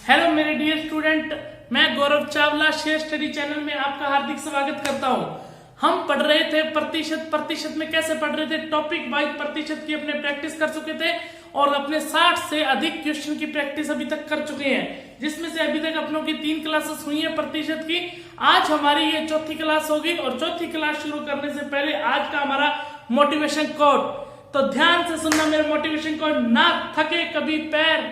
Hello मेरे dear student, मैं गौरव Chawla share study channel में आपका हार्दिक स्वागत करता हूं। हम पढ़ रहे थे प्रतिशत में कैसे पढ़ रहे थे, टॉपिक वाइज प्रतिशत की अपने प्रैक्टिस कर चुके थे और अपने 60 से अधिक क्वेश्चन की प्रैक्टिस अभी तक कर चुके हैं, जिसमें से अभी तक अपनों की 3 क्लासेस हुई है प्रतिशत की। आज हमारी ये चौथी क्लास होगी और चौथी क्लास शुरू करने से पहले आज का हमारा मोटिवेशन कोट, तो ध्यान से सुनना मेरा मोटिवेशन कोट। ना थके कभी पैर,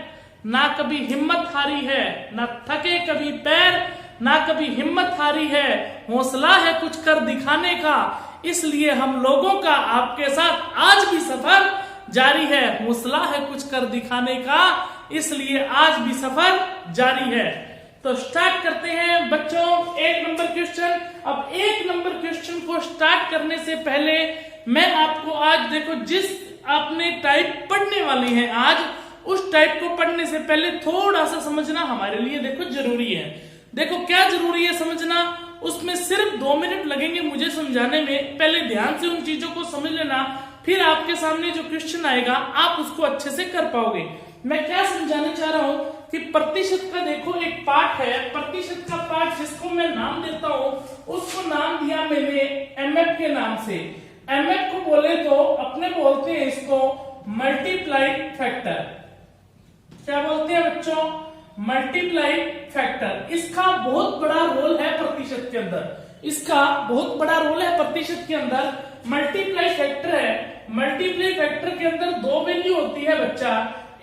ना कभी हिम्मत हारी है, ना थके कभी पैर, ना कभी हिम्मत हारी है, हौसला है कुछ कर दिखाने का, इसलिए हम लोगों का आपके साथ आज भी सफर जारी है। हौसला है कुछ कर दिखाने का, इसलिए आज भी सफर जारी है। तो स्टार्ट करते हैं बच्चों 1 नंबर क्वेश्चन। अब 1 नंबर क्वेश्चन को स्टार्ट करने से पहले मैं आपको आज देखो जिस आपने टाइप पढ़ने वाली है आज, उस टाइप को पढ़ने से पहले थोड़ा सा समझना हमारे लिए देखो जरूरी है। देखो क्या जरूरी है समझना, उसमें सिर्फ 2 मिनट लगेंगे मुझे समझाने में। पहले ध्यान से उन चीजों को समझ लेना, फिर आपके सामने जो क्वेश्चन आएगा आप उसको अच्छे से कर पाओगे। मैं क्या समझाना चाह रहा हूं कि प्रतिशत का देखो एक पार्ट है, प्रतिशत का पार्ट जिसको मैं नाम देता हूं उसको नाम दिया मैंने एमएफ के नाम से। एमएफ को बोले तो अपने बोलते हैं इसको मल्टीप्लाइड फैक्टर। क्या बोलते हैं बच्चों? Multiplied factor. इसका बहुत बड़ा रोल है प्रतिशत के अंदर, इसका बहुत बड़ा रोल है प्रतिशत के अंदर। मल्टीप्लाई फैक्टर है, मल्टीप्लाई फैक्टर के अंदर 2 वैल्यू होती है बच्चा।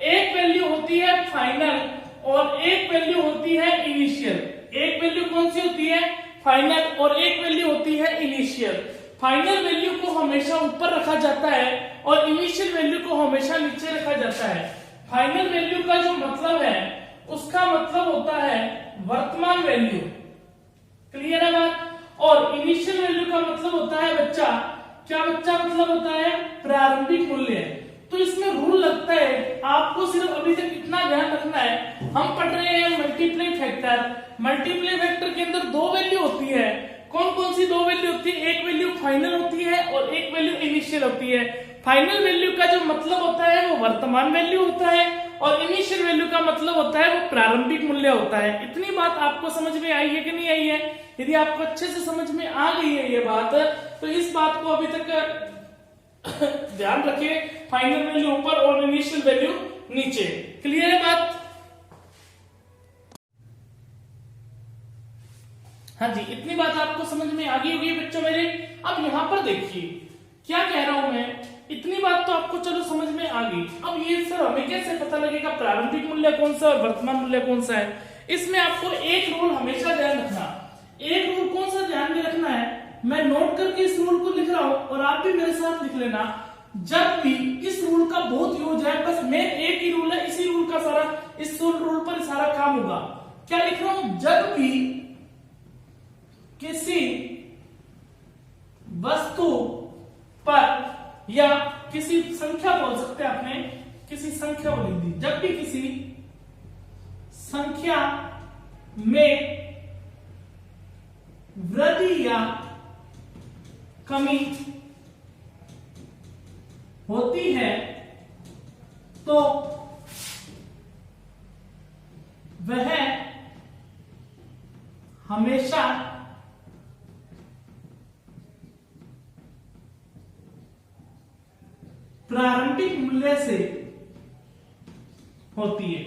एक वैल्यू होती है फाइनल और एक वैल्यू होती है इनिशियल। एक वैल्यू कौन सी होती है? फाइनल, और एक वैल्यू होती है इनिशियल। फाइनल वैल्यू को हमेशा ऊपर रखा जाता है और इनिशियल वैल्यू को हमेशा नीचे रखा जाता है। फाइनल वैल्यू का जो मतलब है उसका मतलब होता है वर्तमान वैल्यू, क्लियर है बात? और इनिशियल वैल्यू का मतलब होता है बच्चा, क्या बच्चा मतलब होता है? प्रारंभिक मूल्य। तो इसमें रूल लगता है, आपको सिर्फ अभी तक इतना ध्यान रखना है, हम पढ़ रहे हैं मल्टीप्लाई फैक्टर। मल्टीप्लाई फैक्टर के अंदर 2 वैल्यू होती है। कौन कौन सी 2 वैल्यू होती है? एक वैल्यू फाइनल होती है और एक वैल्यू इनिशियल होती है। फाइनल वैल्यू का जो मतलब होता है वो वर्तमान वैल्यू होता है और इनिशियल वैल्यू का मतलब होता है वो प्रारंभिक मूल्य होता है। इतनी बात आपको समझ में आई है कि नहीं आई है? यदि आपको अच्छे से समझ में आ गई है ये बात, तो इस बात को अभी तक ध्यान रखें, फाइनल वैल्यू ऊपर और इनिशियल वैल्यू नीचे। क्लियर है बात? हाँ जी, इतनी बात आपको समझ में आ गई होगी बच्चों मेरे। अब यहाँ पर देखिए क्या कह रहा हूं मैं, इतनी बात तो आपको चलो समझ में आ गई। अब ये सर हमें कैसे पता लगेगा प्रारंभिक मूल्य कौन सा और वर्तमान मूल्य कौन सा है? इसमें आपको एक रूल हमेशा ध्यान रखना। एक रूल कौन सा ध्यान में रखना है, मैं नोट करके इस रूल को लिख रहा हूं और आप भी मेरे साथ लिख लेना। जब भी इस रूल का बहुत यूज है, बस मैं एक ही रूल है, इसी रूल का सारा, इस रूल पर सारा काम होगा। क्या लिख रहा हूं? जब भी किसी वस्तु पर, या किसी संख्या बोल सकते हैं आपने, किसी संख्या को लिख दी, जब भी किसी संख्या में वृद्धि या कमी होती है तो वह हमेशा प्रारंभिक मूल्य से होती है।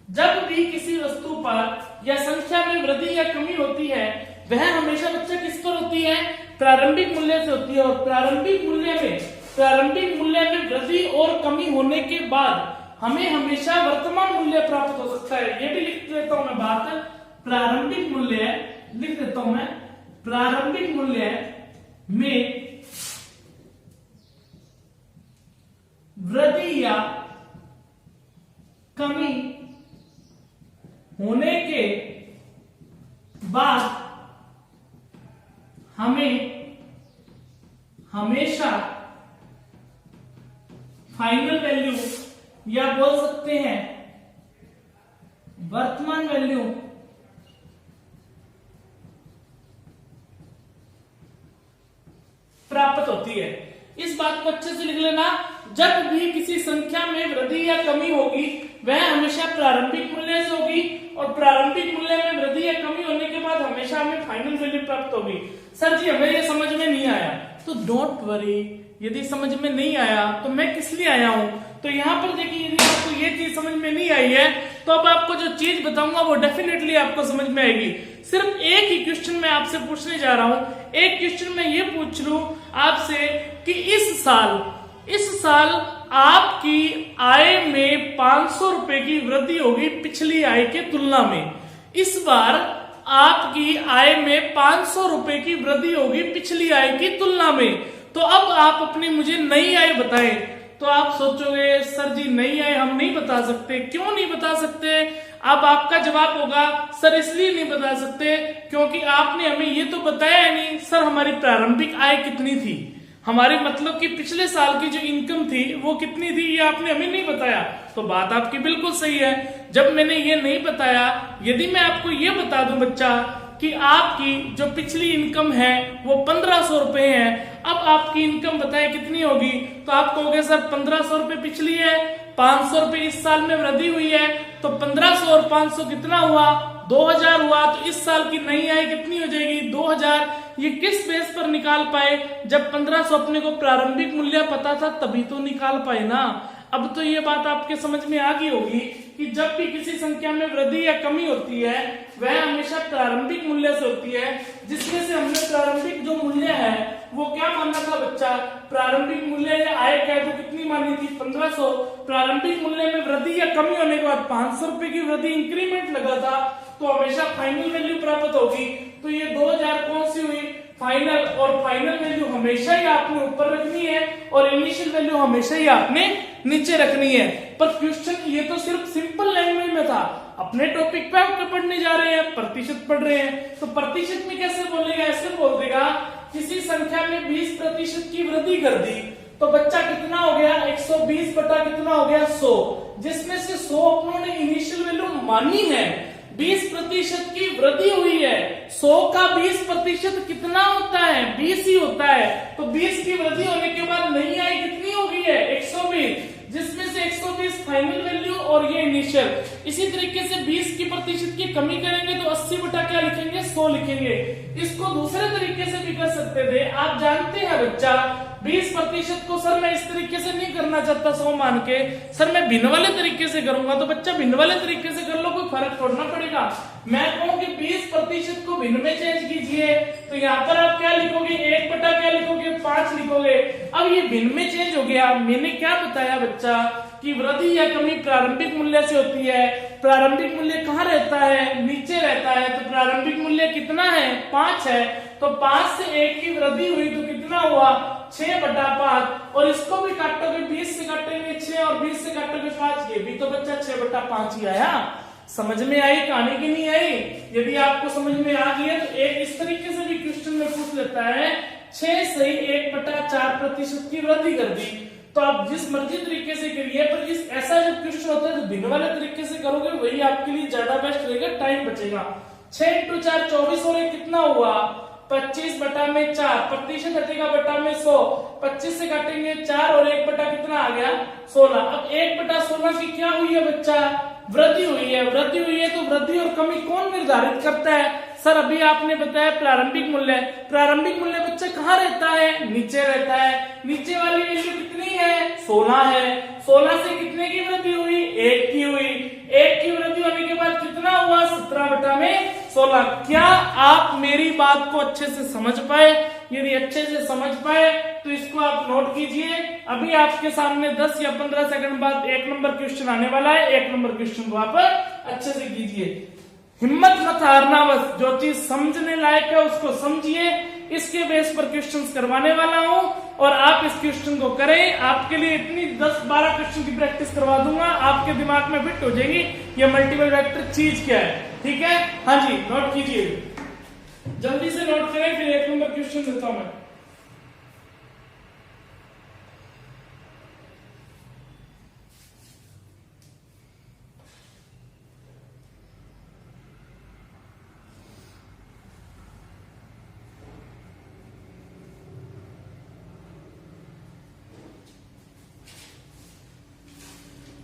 जब भी किसी वस्तु पर या संख्या में वृद्धि या कमी होती है, वह हमेशा बच्चा किस पर होती है? प्रारंभिक मूल्य से होती है। और प्रारंभिक मूल्य में वृद्धि और कमी होने के बाद हमें हमेशा वर्तमान मूल्य प्राप्त हो सकता है। ये भी लिख देता हूं मैं बात, प्रारंभिक मूल्य लिख देता हूं मैं, प्रारंभिक मूल्य में वृद्धि या कमी होने के बाद हमें हमेशा फाइनल वैल्यू या बोल सकते हैं वर्तमान वैल्यू प्राप्त होती है। इस बात को अच्छे से लिख लेना, जब भी किसी संख्या में वृद्धि या कमी होगी वह हमेशा प्रारंभिक मूल्य से होगी और प्रारंभिक मूल्य में वृद्धि या कमी होने के बाद हमेशा हमें फाइनल वैल्यू प्राप्त होगी। सर जी हमें ये समझ में नहीं आया, तो डोंट वरी, यदि समझ में नहीं आया तो मैं किस लिए आया हूं। तो यहाँ पर देखिए यदि आपको ये चीज समझ में नहीं आई है तो अब आपको जो चीज बताऊंगा वो डेफिनेटली आपको समझ में आएगी। सिर्फ एक ही क्वेश्चन मैं आपसे पूछने जा रहा हूं। एक क्वेश्चन मैं ये पूछ लूं आपसे कि इस साल आपकी आय में 500 रुपए की वृद्धि होगी पिछली आय के तुलना में। इस बार आपकी आय में 500 रुपए की वृद्धि होगी पिछली आय की तुलना में। तो अब आप अपनी मुझे नई आय बताएं। तो आप सोचोगे सर जी नई आय हम नहीं बता सकते, क्यों नहीं बता सकते? अब आपका जवाब होगा सर इसलिए नहीं बता सकते क्योंकि आपने हमें ये तो बताया नहीं सर हमारी प्रारंभिक आय कितनी थी, हमारे मतलब कि पिछले साल की जो इनकम थी वो कितनी थी, ये आपने हमें नहीं बताया। तो बात आपकी बिल्कुल सही है। जब मैंने ये नहीं बताया, यदि मैं आपको ये बता दूं बच्चा कि आपकी जो पिछली इनकम है वो 1500 रुपए है, अब आपकी इनकम बताए कितनी होगी, तो आप कहोगे सर 1500 रुपए पिछली है, 500 रुपए इस साल में वृद्धि हुई है, तो 1500 और 500 कितना हुआ, 2000 हुआ। तो इस साल की नई आय कितनी हो जाएगी, 2000। ये किस बेस पर निकाल पाए, जब 1500 अपने को प्रारंभिक मूल्य पता था तभी तो निकाल पाए ना। अब तो ये बात आपके समझ में आ गई होगी कि जब भी किसी संख्या में वृद्धि या कमी होती है वह हमेशा प्रारंभिक मूल्य से होती है, जिसमें से हमने प्रारंभिक जो मूल्य है वो क्या मानना था बच्चा, प्रारंभिक मूल्य या आय क्या है तो कितनी मानी थी, 1500। प्रारंभिक मूल्य में वृद्धि या कमी होने के बाद 500 रुपए की वृद्धि इंक्रीमेंट लगा था, तो हमेशा फाइनल वैल्यू प्राप्त होगी। तो ये 2000 कौन सी हुई, फाइनल, और फाइनल वैल्यू हमेशा ही आपने ऊपर रखनी है और इनिशियल वैल्यू हमेशा ही आपने नीचे रखनी है। पर क्वेश्चन ये तो सिर्फ सिंपल लैंग्वेज में था, अपने टॉपिक पे आप पढ़ने जा रहे हैं, प्रतिशत पढ़ रहे हैं, तो प्रतिशत में कैसे बोलेगा, ऐसे बोल देगा किसी संख्या में 20% की वृद्धि कर दी, तो बच्चा कितना हो गया, 120 बटा कितना हो गया, 100, जिसमें से 100 अपनों ने इनिशियल वैल्यू मानी है। 20% की वृद्धि हुई है, 100 का 20% कितना होता है, 20 ही होता है। तो 20 की वृद्धि होने के बाद नई आय कितनी हो गई है, 120, जिसमें से 120 फाइनल वैल्यू और ये इनिशियल। इसी तरीके से 20 की प्रतिशत की कमी करेंगे तो 80 बटा क्या लिखेंगे, 100 लिखेंगे। इसको दूसरे तरीके से भी कर सकते थे, आप जानते हैं बच्चा 20% को सर मैं इस तरीके से नहीं करना चाहता 100 मान के, सर मैं भिन्न वाले तरीके से करूंगा, तो बच्चा भिन्न वाले तरीके से कर लो, कोई फर्क छोड़ना पड़ेगा। मैं कहूं कि 20% को भिन्न में चेंज कीजिए, तो यहाँ पर आप क्या लिखोगे, 1 बटा क्या लिखोगे, 5 लिखोगे। अब ये भिन्न में चेंज हो गया। मैंने क्या बताया बच्चा कि वृद्धि या कमी प्रारंभिक मूल्य से होती है। प्रारंभिक मूल्य कहाँ रहता है, नीचे रहता है, तो प्रारंभिक मूल्य कितना है, 5 है, तो 5 से 1 की वृद्धि हुई तो कितना हुआ, 6 बटा 5, और इसको भी काटोगे, 20 से काटेंगे 6 और 20 से काटोगे 5, ये भी तो बच्चा 6 बटा 5 ही आया। समझ में आई कहानी की नहीं आई? यदि आपको समझ में आ गई है तो एक इस तरीके से भी क्वेश्चन में पूछ लेता है, 6 से 1 बटा 4% की वृद्धि कर दी, तो आप जिस मर्जी तरीके से करिए, पर इस ऐसा जब क्वेश्चन होता है तो भिन्न वाले तरीके से करोगे वही आपके लिए ज्यादा बेस्ट रहेगा, टाइम बचेगा। 6 × 4 24 और ये कितना हुआ, 25 बटा में 4, प्रतिशत हटेगा बटा में 100, 25 से काटेंगे 4 और 1 बटा कितना आ गया, 16। अब 1 बटा 16 की क्या हुई है बच्चा, वृद्धि हुई है। वृद्धि हुई है तो वृद्धि और कमी कौन निर्धारित करता है, सर अभी आपने बताया प्रारंभिक मूल्य। प्रारंभिक मूल्य बच्चा कहाँ रहता है, नीचे रहता है। नीचे वाली वैल्यू कितनी है, 16 है। 16 से कितने की वृद्धि हुई, 1 की हुई। 1 की वृद्धि होने के बाद कितना हुआ, 17 बटा में 16। क्या आप मेरी बात को अच्छे से समझ पाए? यदि अच्छे से समझ पाए तो इसको आप नोट कीजिए। अभी आपके सामने 10 या 15 सेकंड बाद 1 नंबर क्वेश्चन आने वाला है, 1 नंबर क्वेश्चन को आप अच्छे से कीजिए। हिम्मत मत हारना, बस जो चीज समझने लायक है उसको समझिए। इसके बेस पर क्वेश्चंस करवाने वाला हूं और आप इस क्वेश्चन को करें। आपके लिए इतनी 10-12 क्वेश्चन की प्रैक्टिस करवा दूंगा, आपके दिमाग में फिट हो जाएगी ये मल्टीपल वेक्टर चीज क्या है। ठीक है, हाँ जी, नोट कीजिए, जल्दी से नोट करें, फिर 1 नंबर क्वेश्चन देता हूं मैं।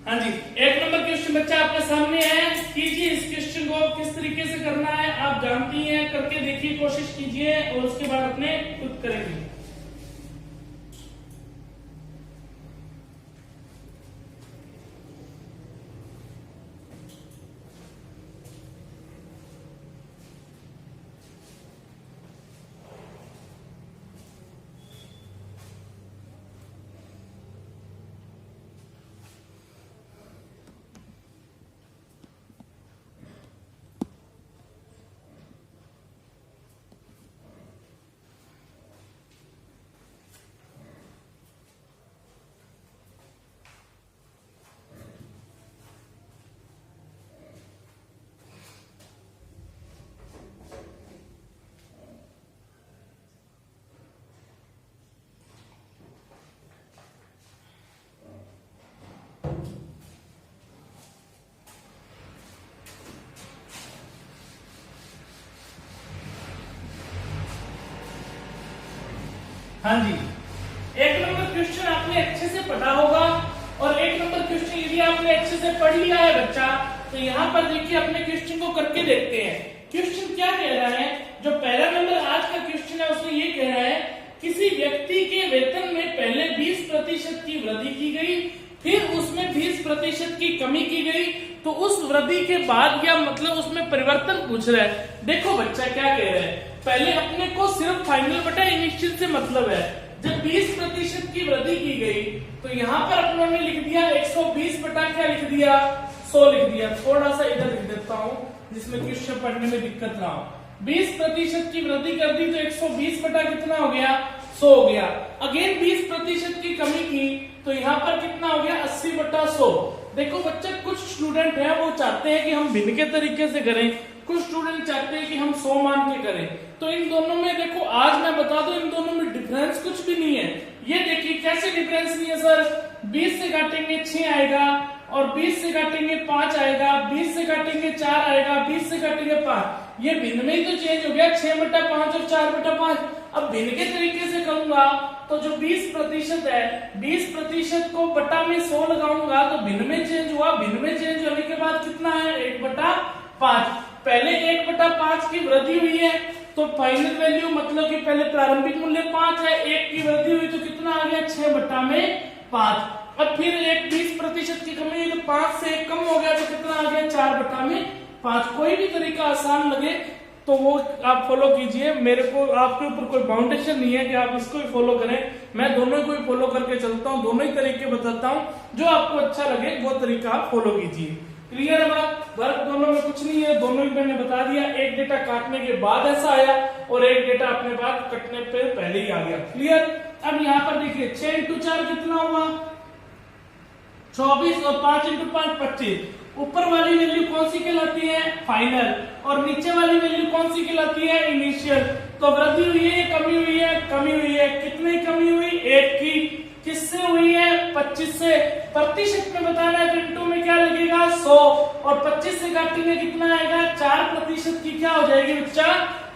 हाँ जी, एक नंबर क्वेश्चन बच्चा आपके सामने है। कीजिए इस क्वेश्चन को किस तरीके से करना है आप जानती हैं, करके देखिए, कोशिश कीजिए और उसके बाद अपने खुद करेंगे। हाँ जी, एक नंबर क्वेश्चन आपने अच्छे से पढ़ा होगा और एक नंबर क्वेश्चन यदि आपने अच्छे से पढ़ लिया है बच्चा, तो यहाँ पर देखिए अपने क्वेश्चन को करके देखते हैं। क्वेश्चन क्या कह रहा है? जो पहला नंबर आज का क्वेश्चन है उसमें ये कह रहा है किसी व्यक्ति के वेतन में पहले 20% की वृद्धि की गई, फिर उसमें 20% की कमी की गई, तो उस वृद्धि के बाद या मतलब उसमें परिवर्तन पूछ रहा है। देखो बच्चा क्या कह रहा है, पहले अपने को सिर्फ फाइनल बटा इनिशियल से मतलब है। जब 20% की वृद्धि की गई तो यहाँ पर अपनों ने लिख दिया 120 बटा क्या लिख दिया 100 लिख दिया। थोड़ा सा इधर लिख देता हूँ जिसमें क्वेश्चन पढ़ने में दिक्कत ना हो। 20% की वृद्धि कर दी तो 120 बटा कितना हो गया 100 हो गया। अगेन 20% की कमी की तो यहाँ पर कितना हो गया 80 बटा 100। देखो बच्चे कुछ स्टूडेंट हैं वो चाहते हैं कि हम भिन्न के तरीके से करें, कुछ स्टूडेंट चाहते हैं कि हम 100 मान के करें। तो इन दोनों में देखो आज मैं बता दूं इन दोनों में डिफरेंस कुछ भी नहीं है। ये देखिए कैसे डिफरेंस नहीं है सर, 20 से काटेंगे 6 आएगा और 20 से काटेंगे 5 आएगा, 20 से काटेंगे 4 आएगा, 20 से काटेंगे 5। ये भिन्न में ही तो चेंज हो गया 6 बटा 5 और 4 बटा 5। अब भिन्न के तरीके से करूंगा तो जो 20% है 20% को बटा में 100 लगाऊंगा तो भिन्न में चेंज हुआ। भिन्न में चेंज होने के बाद कितना है 1 बटा 5। पहले 1 बटा 5 की वृद्धि हुई है तो फाइनल वैल्यू मतलब कि पहले प्रारंभिक मूल्य 5 है, 1 की वृद्धि हुई तो कितना आ गया 6 बटा में 5। अब फिर एक 20% की कमी हुई तो 5 से 1 कम हो गया तो कितना आ गया 4 बटा में 5। कोई भी तरीका आसान लगे तो वो आप फॉलो कीजिए, मेरे को आपके ऊपर कोई बाउंडेशन नहीं है कि आप इसको ही फॉलो करें। मैं दोनों को ही फॉलो करके चलता हूँ, दोनों ही तरीके बताता हूँ, जो आपको अच्छा लगे वो तरीका आप फॉलो कीजिए। क्लियर है बात? वर्क दोनों में कुछ नहीं है, दोनों ही मैंने बता दिया। एक डेटा काटने के बाद ऐसा आया और एक डेटा अपने बाद कटने पे पहले ही आ गया। क्लियर? अब यहाँ पर देखिए 6 इंटू 4 कितना हुआ 24 और 5 इंटू 5 25। ऊपर वाली वैल्यू कौन सी कहलाती है फाइनल और नीचे वाली वैल्यू कौन सी कहलाती है इनिशियल। तो वृद्धि हुई है कमी हुई है, कमी हुई है। कितनी कमी हुई 1 की। किससे हुई है 25 से। प्रतिशत में बताना है तो इंटू में क्या लगेगा 100 और 25 से काटेंगे कितना आएगा 4% की क्या हो जाएगी बच्चा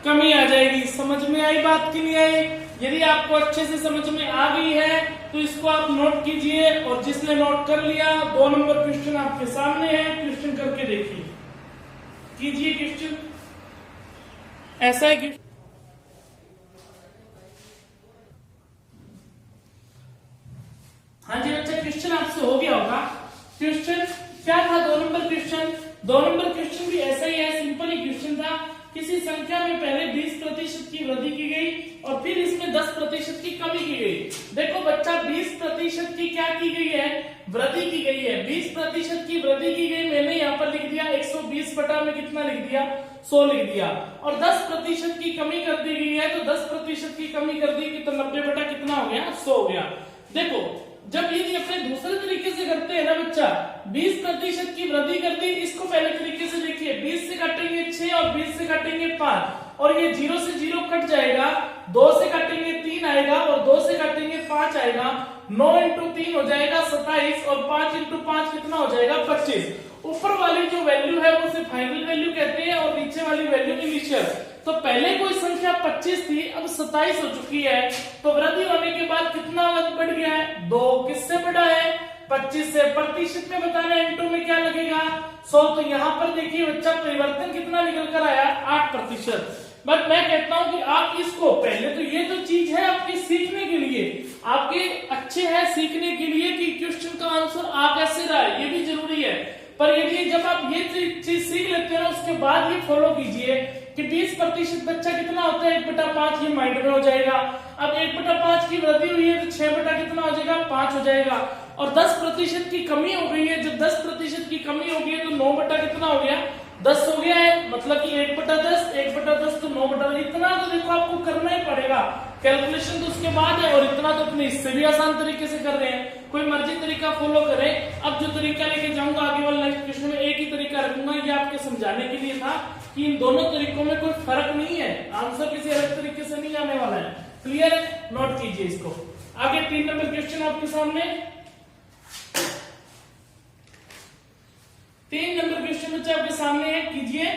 कमी आ जाएगी। समझ में आई बात की नहीं आई? यदि आपको अच्छे से समझ में आ गई है तो इसको आप नोट कीजिए और जिसने नोट कर लिया 2 नंबर क्वेश्चन आपके सामने है, क्वेश्चन करके देखिए, कीजिए क्वेश्चन। ऐसा है कि हाँ जी बच्चा क्वेश्चन आपसे हो गया होगा। क्वेश्चन क्या था 2 नंबर क्वेश्चन? 2 नंबर क्वेश्चन भी ऐसा ही है, सिंपल ही क्वेश्चन था। किसी संख्या में पहले 20% की वृद्धि की गई और फिर इसमें 10% की कमी की गई। देखो बच्चा 20% की क्या की गई है वृद्धि की गई है। 20% की वृद्धि की गई, मैंने यहाँ पर लिख दिया 120 बटा में कितना लिख दिया 100 लिख दिया। और 10% की कमी कर दी गई है तो 10% की कमी कर दी तो 90 बटा कितना हो गया 100 हो गया। देखो जब यदि अपने दूसरे तरीके से करते हैं ना बच्चा 20% की वृद्धि कर दी, इसको पहले तरीके से देखिए 20 से काटेंगे 6 और 20 से काटेंगे 5 और ये 0 से 0 कट जाएगा, 2 से काटेंगे 3 आएगा और 2 से काटेंगे 5 आएगा। 9 इंटू 3 हो जाएगा 27 और 5 इंटू 5 कितना हो जाएगा 25। ऊपर वाली जो वैल्यू है वो उसे फाइनल वैल्यू कहते हैं और नीचे वाली वैल्यू इनिशियल। तो पहले कोई संख्या 25 थी अब 27 हो चुकी है तो वृद्धि होने के बाद कितना बढ़ गया है 2। किससे बढ़ा है 25 से प्रतिशत में बताना है, इनटू में क्या लगेगा 100। तो यहाँ पर देखिए बच्चा परिवर्तन कितना निकल कर आया 8%। बट मैं कहता हूं कि आप इसको पहले तो ये तो चीज है आपके सीखने के लिए, आपके अच्छे है सीखने के लिए कि क्वेश्चन का आंसर आ कैसे रहा है, ये भी जरूरी है। पर यदि जब आप ये चीज सीख लेते हैं उसके बाद ये फॉलो कीजिए कि 20% बच्चा कितना होता है 1/5, ये माइंड में हो जाएगा। अब 1/5 की वृद्धि हुई है तो 6 बटा कितना हो जाएगा 5 हो जाएगा। और 10% की कमी हो गई है, जब 10% की कमी हो गई है तो 9 बटा कितना हो गया 10 हो गया है, मतलब कि 1/10 तो 9/10, इतना तो देखो आपको करना ही पड़ेगा। कैलकुलेशन तो उसके बाद है, और इतना तो अपने इससे भी आसान तरीके से कर रहे हैं, कोई मर्जी तरीका फॉलो करें। अब जो तरीका लेके जाऊंगा आगे वाले नेक्स्ट क्वेश्चन में एक ही तरीका रखूंगा, ये आपके समझाने के लिए था कि इन दोनों तरीकों में कोई फर्क नहीं है, आंसर किसी अलग तरीके से नहीं आने वाला है। क्लियर है, नोट कीजिए इसको। आगे 3 नंबर क्वेश्चन आपके सामने, 3 नंबर क्वेश्चन बच्चे आपके सामने है, कीजिए।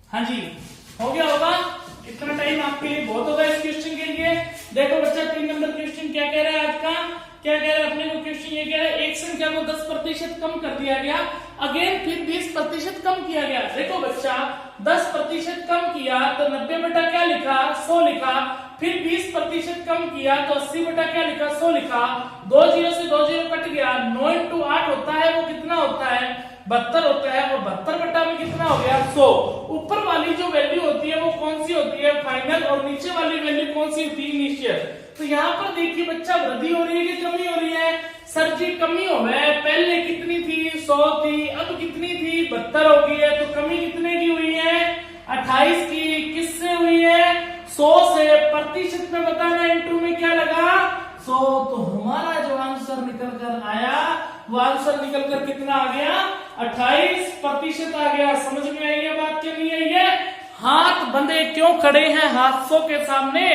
हाँ जी, हो गया होगा, इतना टाइम आपके लिए बहुत होगा इस क्वेश्चन के लिए। देखो बच्चा 3 नंबर क्वेश्चन क्या कह रहा है आज का, क्या कह रहा है अपने को क्वेश्चन, ये कह रहा है एक संख्या को 10% कम कर दिया गया, अगेन फिर 20% कम किया गया। देखो बच्चा 10% कम किया तो 90 बटा क्या लिखा 100 लिखा, फिर 20% कम किया तो 80 बटा क्या लिखा 100 लिखा, 2 जीरो से 2 जीरो कट गया, 9 into 8 होता है, वो कितना होता है 72 होता है, और 72 बटा में कितना हो गया 100। ऊपर वाली जो वैल्यू होती है वो कौन सी होती है फाइनल, और नीचे वाली वैल्यू कौन सी होती है इनिशियल। तो यहाँ पर देखिए बच्चा वृद्धि हो रही है कि कमी हो रही है, सर जी कमी हो गई, पहले कितनी थी 100 थी, अब कितनी थी 72 हो गई है, तो कमी कितने की हुई है 28 की, किससे हुई है 100 से, प्रतिशत में बताना इनटू में क्या लगा 100। तो हमारा जो आंसर निकल कर आया वो आंसर निकल कर कितना आ गया 28% आ गया। समझ में आई है बात के लिए, ये हाथ बंधे क्यों खड़े हैं हादसों के सामने,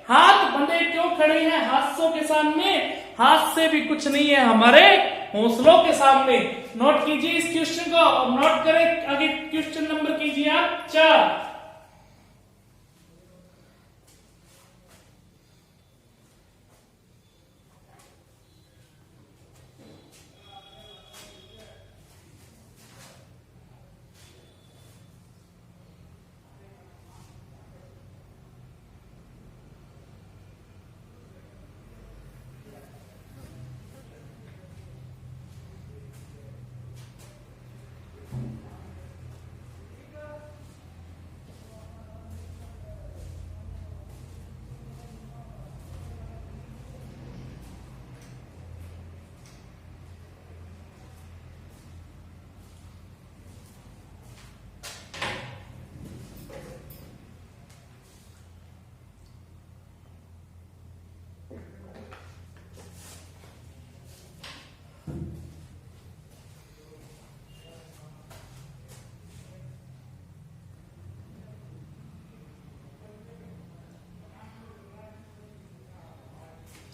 हाथ बंधे क्यों खड़े हैं हादसों के सामने, हाथ से भी कुछ नहीं है हमारे हौसलों के सामने। नोट कीजिए इस क्वेश्चन को और नोट करें, आगे क्वेश्चन नंबर कीजिए आप 4।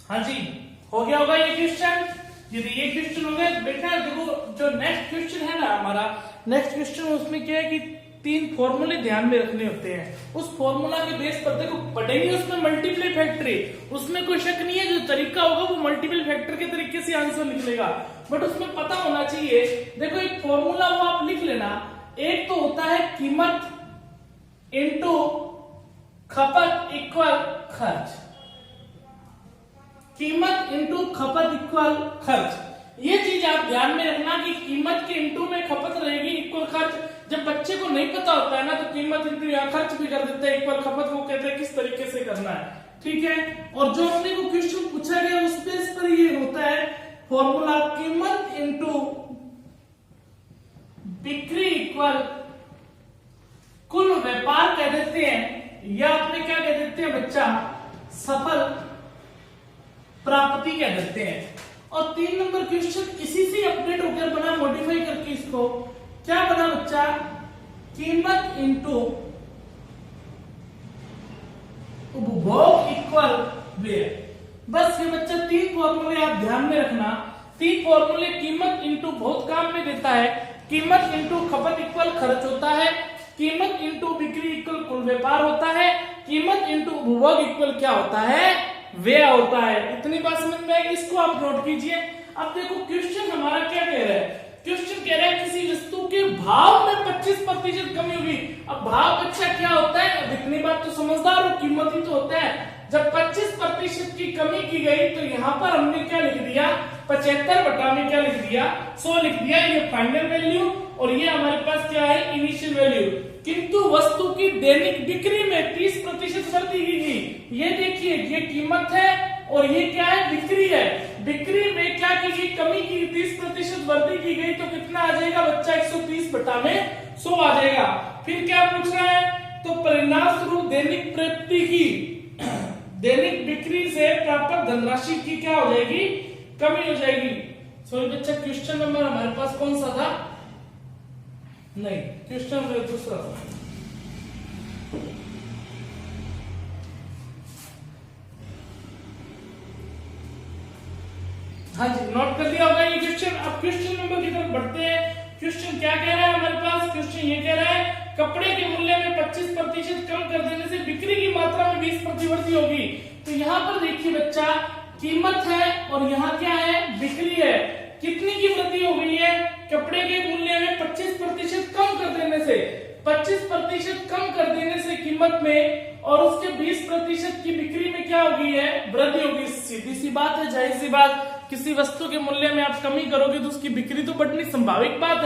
हाँ जी, हो गया होगा ये क्वेश्चन। यदि ये क्वेश्चन हो गया बेटा, देखो जो नेक्स्ट क्वेश्चन है ना हमारा, नेक्स्ट क्वेश्चन उसमें क्या है कि 3 फॉर्मूले ध्यान में रखने होते हैं, उस फॉर्मूला के बेस पर देखो पढ़ेंगे उसमें मल्टीप्लाई फैक्टरी, उसमें कोई शक नहीं है, जो तरीका होगा वो मल्टीपल फैक्टर के तरीके से आंसर निकलेगा, बट उसमें पता होना चाहिए। देखो एक फॉर्मूला वो आप लिख लेना, एक तो होता है कीमत इनटू खपत इक्वल खर्च, कीमत इंटू खपत इक्वल खर्च। ये चीज आप ध्यान में रखना कि कीमत के इंटू में खपत रहेगी इक्वल खर्च। जब बच्चे को नहीं पता होता है ना तो कीमत इंटू यहाँ खर्च भी कर देते हैं, इक्वल खपत, वो कहते हैं किस तरीके से करना है। ठीक है। और जो अपने को क्वेश्चन पूछा गया उस बेस पर ये होता है फॉर्मूला कीमत इंटू बिक्री इक्वल कुल व्यापार कह देते हैं, या अपने क्या कह देते हैं बच्चा, सफल प्राप्ति कह देते हैं। और 3 नंबर क्वेश्चन इसी से अपडेट होकर बना, मॉडिफाई करके इसको क्या बना बच्चा, कीमत इंटू उपभोग इक्वल व्यय। बस ये बच्चा 3 फॉर्मूले आप ध्यान में रखना। 3 फॉर्मूले, कीमत इंटू बहुत काम में देता है, कीमत इंटू खपत इक्वल खर्च होता है, कीमत इंटू बिक्री इक्वल कुल व्यापार होता है, कीमत इंटू उपभोग इक्वल क्या होता है, व्यय होता है। इतनी बात समझ में आई, इसको आप नोट कीजिए। अब देखो क्वेश्चन हमारा क्या कह रहा है, क्वेश्चन कह रहा है किसी वस्तु के भाव में 25% कमी होगी। अब भाव बच्चा क्या होता है, अब इतनी बात तो समझदार हो, कीमत ही तो होता है। जब 25% की कमी की गई तो यहाँ पर हमने क्या लिख दिया, 75 बटा में क्या लिख दिया, 100 लिख दिया। ये फाइनल वैल्यू और ये हमारे पास क्या है, इनिशियल वैल्यू। किंतु वस्तु की दैनिक बिक्री में 30% वृद्धि की गई। ये देखिए, ये कीमत है और ये क्या है, बिक्री है। बिक्री में क्या की गई, कमी की 30% वृद्धि की गई तो कितना आ जाएगा बच्चा, 130 बटा में 100 आ जाएगा। फिर क्या पूछ रहा है, तो परिणाम स्वरूप दैनिक प्राप्ति की दैनिक बिक्री से प्राप्त धनराशि की क्या हो जाएगी, कमी हो जाएगी। सॉरी बच्चा, क्वेश्चन नंबर हमारे पास कौन सा था, नहीं क्वेश्चन नंबर दूसरा था। हाँ जी, नोट कर दिया होगा ये क्वेश्चन। अब क्वेश्चन नंबर की तरफ बढ़ते हैं। क्वेश्चन क्या कह रहा है हमारे पास, क्वेश्चन ये कह रहा है कपड़े के मूल्य में 25% कम कर देने से बिक्री की मात्रा में 20% वृद्धि होगी। तो यहाँ पर देखिए बच्चा, कीमत है और यहाँ क्या है, बिक्री है। कितनी की वृद्धि हो गई है, कपड़े के मूल्य में 25% कम कर देने से, 25% कम कर देने से कीमत में, और उसके 20% की बिक्री में क्या हो गई है, वृद्धि होगी। सीधी सी बात है, जाहिर सी बात, किसी वस्तु के मूल्य में आप कमी करोगे तो उसकी बिक्री तो बढ़नी स्वाभाविक बात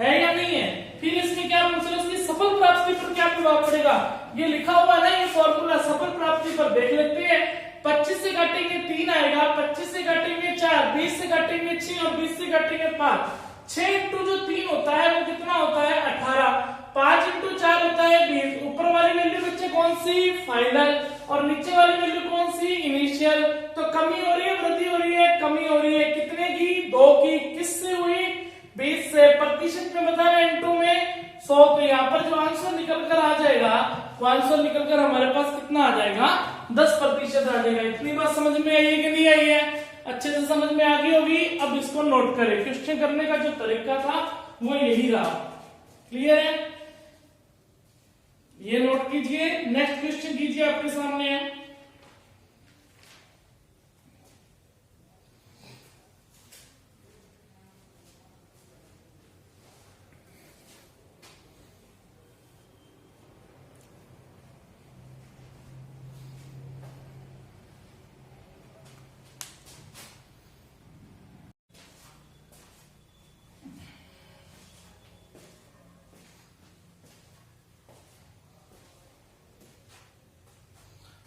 है या नहीं है। फिर इसमें क्या मतलब, उसकी सफल प्राप्ति पर क्या प्रभाव पड़ेगा, ये लिखा हुआ ना, ये फॉर्मूला सफल प्राप्ति पर देख लेते हैं। 25 से काटेंगे 3 आएगा, 25 से काटेंगे 4, 20 से काटेंगे 6 और 20 से काटेंगे 5। 6 इंटू जो 3 होता है वो कितना होता है, 18। 5 इंटू 4 होता है 20। ऊपर वाली वैल्यू बच्चे कौन सी, फाइनल, और नीचे वाली वैल्यू कौन सी, इनिशियल। तो कमी हो रही है, वृद्धि हो रही है, कमी हो रही है, कितने की, 2 की। किससे हुई, 20 से। प्रतिशत में बता रहे इंटू में 100। तो यहाँ पर जो आंसर निकल कर आ जाएगा, वो आंसर निकल कर हमारे पास कितना आ जाएगा, 10% आ जाएगा। इतनी बात समझ में आई है कि नहीं आई है, अच्छे से समझ में आ गई होगी। अब इसको नोट करें, क्वेश्चन करने का जो तरीका था वो यही रहा। क्लियर है, ये नोट कीजिए। नेक्स्ट क्वेश्चन कीजिए, आपके सामने है।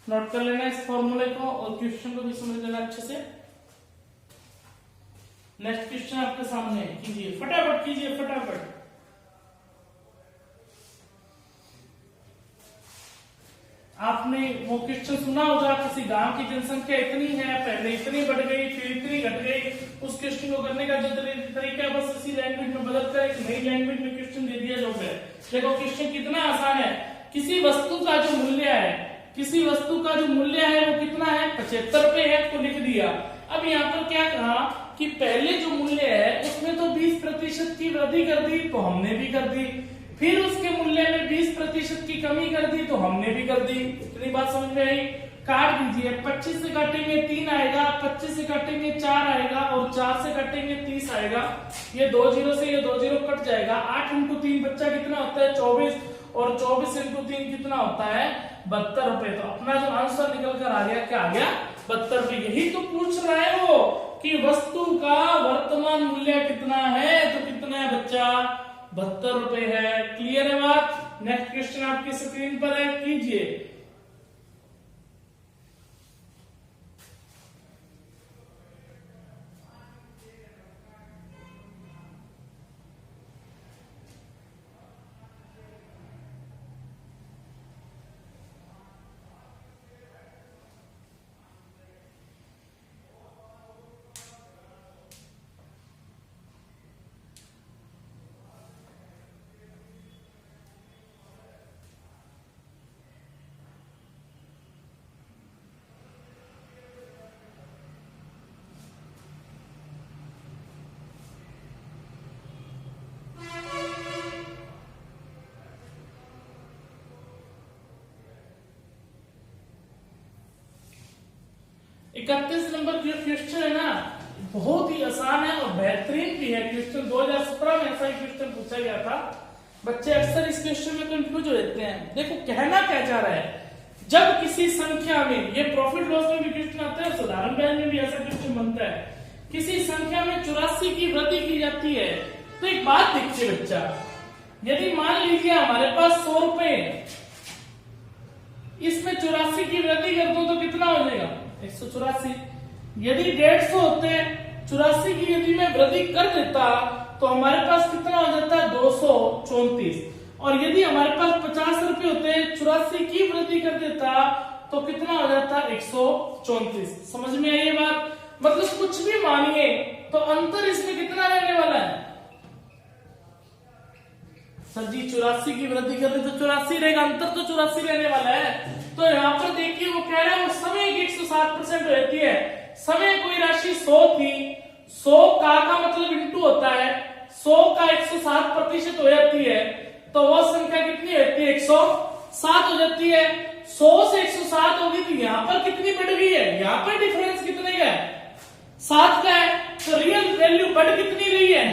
नोट कर लेना इस फॉर्मूले को और क्वेश्चन को भी समझ लेना अच्छे से। नेक्स्ट क्वेश्चन आपके सामने है, कीजिए फटाफट, कीजिए फटाफट। आपने वो क्वेश्चन सुना होगा, किसी गांव की जनसंख्या इतनी है, पहले इतनी बढ़ गई, फिर इतनी घट गई। उस क्वेश्चन को करने का जो तरीका है, बस इसी लैंग्वेज में बदल कर एक नई लैंग्वेज में क्वेश्चन दे दिया जाए। देखो क्वेश्चन कितना आसान है। किसी वस्तु का जो मूल्य है, किसी वस्तु का जो मूल्य है वो कितना है, 75 रुपए है, तो लिख दिया। अब यहाँ पर क्या कहा कि पहले जो मूल्य है उसमें तो 20% की वृद्धि कर दी, तो हमने भी कर दी। फिर उसके मूल्य में 20% की कमी कर दी, तो हमने भी कर दी। इतनी बात समझ में आई। काट दीजिए, 25 से काटेंगे 3 आएगा, 25 से काटेंगे 4 आएगा, और 4 से काटेंगे 30 आएगा। ये 2 जीरो से ये 2 जीरो कट जाएगा। 8 इंटू 3 बच्चा कितना होता है, 24, और 24 इंटू 3 कितना होता है, 72 रुपए। तो अपना जो आंसर निकल कर आ गया, क्या आ गया, 72 रुपए। यही तो पूछ रहा है वो कि वस्तु का वर्तमान मूल्य कितना है, तो कितना है बच्चा, 72 रुपए है। क्लियर है बात। नेक्स्ट क्वेश्चन आपकी स्क्रीन पर है, कीजिए। 31 नंबर जो क्वेश्चन है ना बहुत ही आसान है और बेहतरीन भी है क्वेश्चन। 2017 में ऐसा ही क्वेश्चन पूछा गया था। बच्चे अक्सर इस क्वेश्चन में कंफ्यूज हो जाते हैं। देखो कहना क्या चाह रहा है, जब किसी संख्या में, ये प्रॉफिट लॉस में भी क्वेश्चन आता है, साधारण ज्ञान में भी ऐसा क्वेश्चन बनता है, किसी संख्या में 84 की वृद्धि की जाती है तो एक बात देखिए बच्चा, यदि मान लीजिए हमारे पास 100 रुपए, इसमें 84 की वृद्धि कर दो तो कितना हो जाएगा 184। यदि 150 होते हैं, 84 की यदि मैं वृद्धि कर देता तो हमारे पास कितना हो जाता है 234। और यदि हमारे पास 50 रुपए होते हैं, 84 की वृद्धि कर देता तो कितना हो जाता 134। समझ में आई ये बात? मतलब कुछ भी मानिए तो अंतर इसमें कितना रहने वाला है सर जी, 84 की वृद्धि कर दे तो 84 रहेगा, अंतर तो 84 रहने वाला है। तो यहाँ पर देखिए वो कह रहा है वो समय की 107% रहती है। समय कोई राशि 100 थी, 100 का मतलब इंटू होता है, 100 का 107% हो जाती है तो वह संख्या कितनी रहती है 107 हो जाती है। 100 से 107 होगी तो यहाँ पर कितनी बढ़ गई है, यहाँ पर डिफरेंस कितने का है 7 का है। तो रियल वैल्यू बढ़ कितनी रही है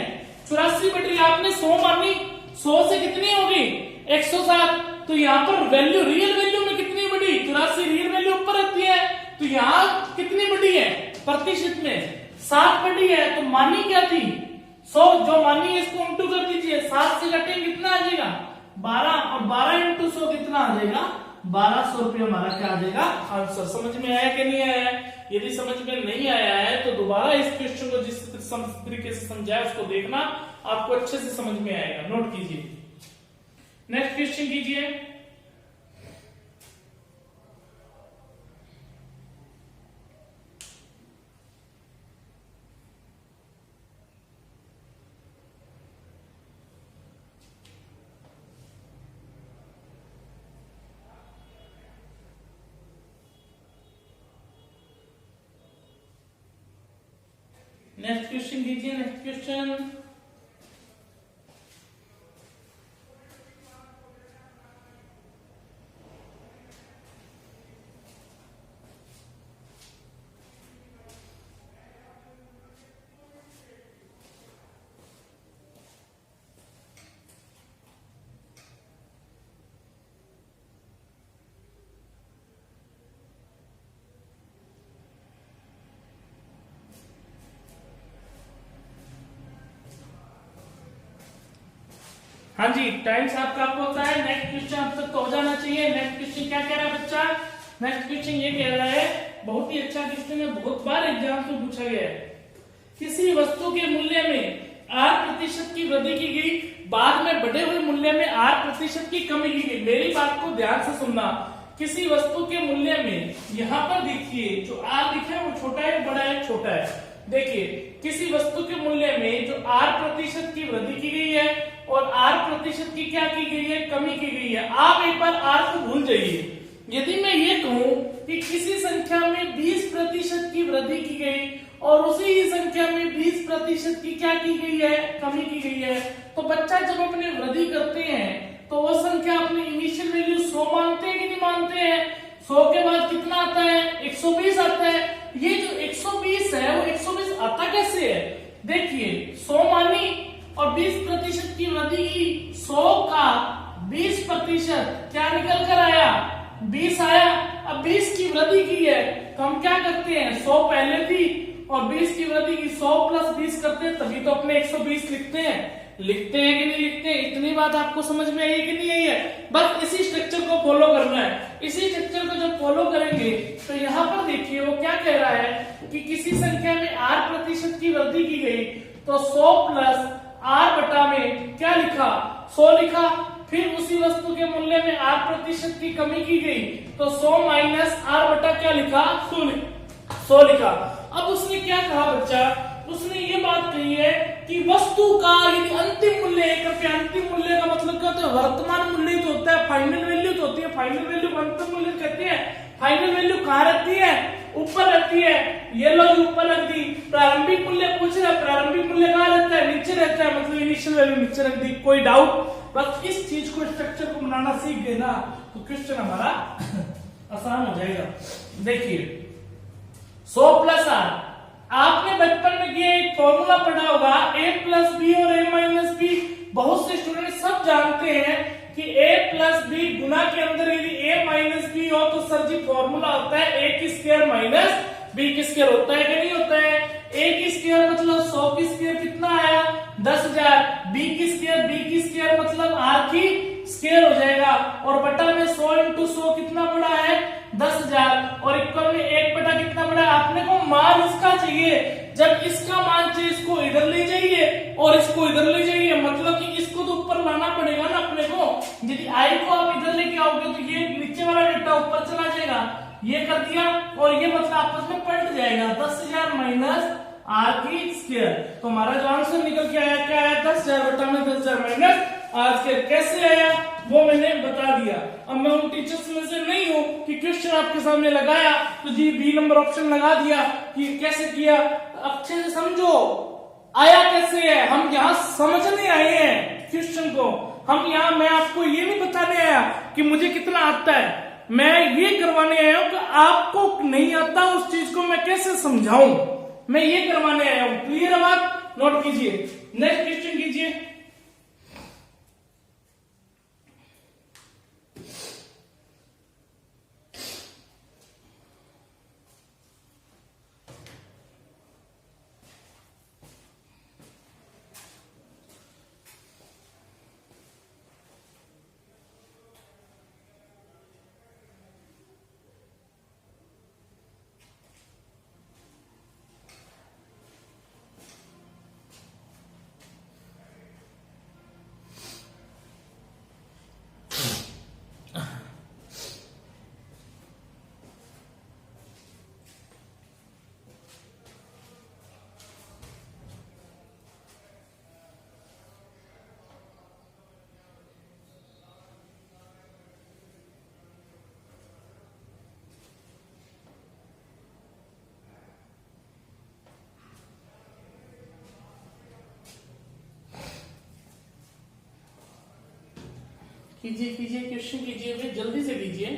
84 बढ़ रही है। आपने 100 मानी, 100 से कितनी होगी 107, तो यहाँ पर वैल्यू रियल वैल्यू में कितनी बढ़ी 84, रियल वैल्यू ऊपर रहती है तो यहाँ कितनी बढ़ी है प्रतिशत में 7 बढ़ी है। तो मानी क्या थी 100, जो मानी है इसको इंटू कर दीजिए, 7 से घटेंगे कितना आ जाएगा 12, और 12 इंटू 100 कितना आ जाएगा 1200 रुपये हमारा क्या आ जाएगा आंसर। समझ में आया कि नहीं आया है? यदि समझ में नहीं आया है तो दोबारा इस क्वेश्चन को जिस तरीके से समझाया उसको देखना, आपको अच्छे से समझ में आएगा। नोट कीजिए, नेक्स्ट क्वेश्चन कीजिए। नेक्स्ट क्वेश्चन कीजिए, नेक्स्ट क्वेश्चन। हाँ जी, टाइम आपका आपको होता है। नेक्स्ट क्वेश्चन अब तक तो हो जाना चाहिए। नेक्स्ट क्वेश्चन क्या कह रहा है बच्चा? नेक्स्ट क्वेश्चन ये कह रहा है, बहुत ही अच्छा क्वेश्चन है, बहुत बार एग्जाम में पूछा गया है। किसी वस्तु के मूल्य में 8% की वृद्धि की गई, बाद में बढ़े हुए मूल्य में 8% की कमी की गई। मेरी बात को ध्यान से सुनना। किसी वस्तु के मूल्य में, यहाँ पर देखिए जो आर लिखा है वो छोटा है बड़ा है छोटा है। देखिए किसी वस्तु के मूल्य में जो 8% की वृद्धि की गई है और 8% की क्या की गई है कमी की गई है। आप एक बार आर को भूल जाइए। यदि मैं ये कहूं कि किसी संख्या में 20% की वृद्धि की गई और उसी ही संख्या में 20% की क्या की गई है कमी की गई है, तो बच्चा जब अपने वृद्धि करते हैं तो वो संख्या अपनी इनिशियल वैल्यू 100 मानते हैं कि नहीं मानते हैं। 100 के बाद कितना आता है 120 आता है। ये जो 120 है वो 120 आता कैसे है? देखिए 100 मानी और 20% की वृद्धि की, 100 का 20% क्या निकल कर आया 20 आया। अब 20 की वृद्धि की है तो हम क्या करते हैं 100 पहले थी और 20 की वृद्धि की 100 प्लस 20 करते हैं, तभी तो अपने 120 लिखते हैं। लिखते हैं कि नहीं लिखते? इतनी बात आपको समझ में आई कि नहीं आई है? बस इसी स्ट्रक्चर को फॉलो करना है। इसी स्ट्रक्चर को जब फॉलो करेंगे तो यहाँ पर देखिए वो क्या कह रहा है कि किसी संख्या में 8% की वृद्धि की गई तो 100 प्लस आर बटा में क्या लिखा 100 लिखा। फिर उसी वस्तु के मूल्य में 8% की कमी की गई तो 100 माइनस आर बटा क्या लिखा 100 लिखा। अब उसने क्या कहा बच्चा? उसने ये बात कही है कि वस्तु का यदि अंतिम मूल्य 1 रुपया, अंतिम मूल्य का मतलब क्या होता है वर्तमान मूल्य तो होता है, फाइनल वैल्यू तो होती है। फाइनल वैल्यू को अंतिम मूल्य कहते हैं। फाइनल वैल्यू कहाँ रहती है? ऊपर रहती है। ये लो ऊपर रख दी। प्रारंभिक मूल्य पूछ रहा है, प्रारंभिक मूल्य कहाँ रहता है? नीचे रहता है, मतलब इनिशियल वैल्यू नीचे रख दी। कोई डाउट? बस इस चीज को स्ट्रक्चर को बनाना सीख गए ना तो क्वेश्चन हमारा आसान हो जाएगा। देखिए 100+r। आपने बचपन में ये एक फॉर्मूला पढ़ा होगा a+b और a-b। बहुत से स्टूडेंट सब जानते हैं कि a+b गुना के अंदर यदि a-b हो तो सर जी फॉर्मूला होता है a की स्क्वायर माइनस b की स्क्वायर। होता है कि नहीं होता है? a की स्क्वायर मतलब 100 की स्क्वायर कितना आया 10,000, b की स्क्वायर मतलब r की स्क्वायर हो जाएगा, और बटा में 100 इंटू 100 कितना बड़ा है 10,000, और इक्वल में 1 बटा कितना बड़ा है? आपने को मान इसका चाहिए। जब इसका मान चाहिए इसको इधर ले जाइए और इसको इधर ले जाइए, मतलब कि इसको तो ऊपर लाना पड़ेगा ना अपने को। यदि आई को आप इधर लेके आओगे तो ये नीचे वाला डेटा ऊपर चला जाएगा। ये कर दिया और ये मतलब आपस में पलट जाएगा 10,000 माइनस आर की स्क्वायर। तो हमारा जो आंसर निकल के आया क्या आया 10,000 बटा में 10,000 माइनस आर स्क्वायर। कैसे आया वो मैंने बता दिया। अब मैं उन टीचर्स में से नहीं हूं कि क्वेश्चन आपके सामने लगाया तो जी बी नंबर ऑप्शन लगा दिया कि कैसे किया। अच्छे से समझो आया कैसे है। हम यहाँ समझने आए हैं क्वेश्चन को। हम यहाँ मैं आपको ये नहीं बताने आया कि मुझे कितना आता है, मैं ये करवाने आया हूं कि आपको नहीं आता उस चीज को मैं कैसे समझाऊं, मैं ये करवाने आया हूं। क्लियर है बात? नोट कीजिए। नेक्स्ट क्वेश्चन कीजिए। कीजिए कीजिए क्वेश्चन कीजिए भाई, जल्दी से कीजिए।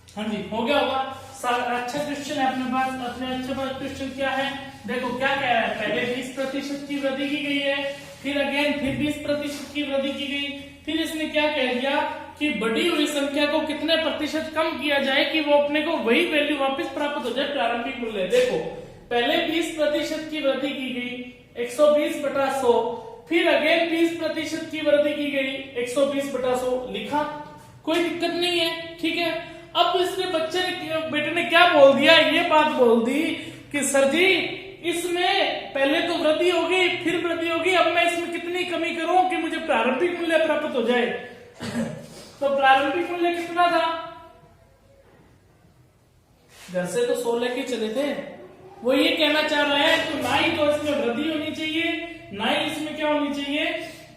हाँ जी हो गया होगा। अच्छा क्वेश्चन है अपने पास। अपने अच्छे पास क्वेश्चन क्या है देखो क्या कह रहा है। पहले 20% की वृद्धि की गई है, फिर अगेन फिर 20% की वृद्धि की गई, फिर इसने क्या कह दिया कि बढ़ी हुई संख्या को कितने प्रतिशत कम किया जाए कि वो अपने को वही वैल्यू वापस प्राप्त हो जाए प्रारंभिक मूल्य। देखो पहले 20% की वृद्धि की गई 120/100, फिर अगेन 20% की वृद्धि की गई 120/100 लिखा, कोई दिक्कत नहीं है, ठीक है। अब इसने बेटे ने क्या बोल दिया, ये बात बोल दी कि सर जी इसमें पहले तो वृद्धि होगी फिर वृद्धि होगी, अब मैं इसमें कितनी कमी करूं कि मुझे प्रारंभिक मूल्य प्राप्त हो जाए। तो प्रारंभिक मूल्य कितना था, घर से तो 100 लेके चले थे। वो ये कहना चाह रहा है तो ना ही तो इसमें वृद्धि होनी चाहिए ना ही इसमें क्या होनी चाहिए,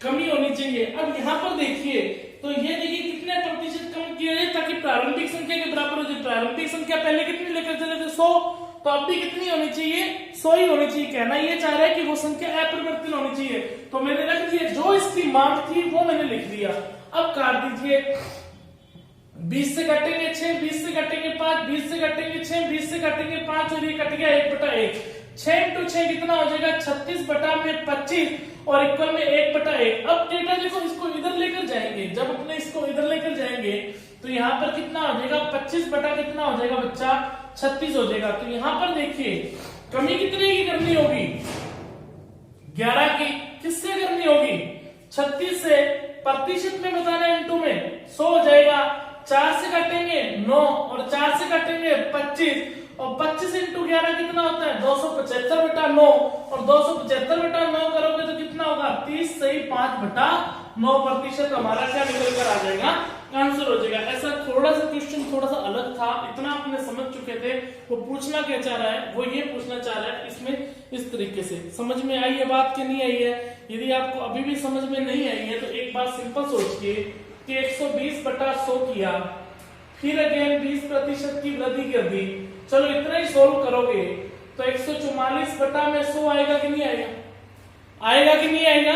कमी होनी चाहिए। अब यहाँ पर देखिए तो ये देखिए कितने प्रतिशत कम किया जाए ताकि प्रारंभिक संख्या के बराबर हो जाए। प्रारंभिक संख्या पहले कितनी लेकर चले थे 100, तो अब भी कितनी होनी चाहिए 100 ही होनी चाहिए। कहना ये चाह रहा है कि वो संख्या अपरिवर्तित होनी चाहिए। तो मैंने रख दिया जो इसकी मांग थी वो मैंने लिख दिया। अब काट दीजिए, 20 से काटेंगे 6, 20 से काटेंगे 5, 20 से काटेंगे 6, 20 से काटेंगे 5 और ये कट गया 1/1। 6 × 6 कितना हो जाएगा 36/25 और इक्वल में 1/1। अब डेटा देखो इसको इधर लेकर जाएंगे, जब अपने इसको इधर लेकर जाएंगे तो यहाँ पर कितना हो जाएगा 25 बटा कितना हो जाएगा बच्चा 36 हो जाएगा। तो यहाँ पर देखिए कमी कितने की करनी होगी 11 की। किससे करनी होगी 36 से, प्रतिशत में बताना इंटू में 100 हो जाएगा। 4 से काटेंगे 9 और 4 से काटेंगे 25 और 25 × 11 कितना होता है 275/9 और 275/9 करोगे तो कितना होगा 30 सही 5/9% हमारा क्या निकल कर आ जाएगा आंसर हो जाएगा। ऐसा थोड़ा सा क्वेश्चन थोड़ा सा अलग था, इतना आपने समझ चुके थे। वो पूछना क्या चाह रहा है, वो ये पूछना चाह रहा है इसमें इस तरीके से। समझ में आई है बात कि नहीं आई है? यदि आपको अभी भी समझ में नहीं आई है तो एक बात सिंपल सोचिए कि 120/100 किया, फिर अगेन 20% की वृद्धि कर दी। चलो इतना ही सोल्व करोगे तो 144 बटा में 100 आएगा कि नहीं आएगा? आएगा कि नहीं आएगा?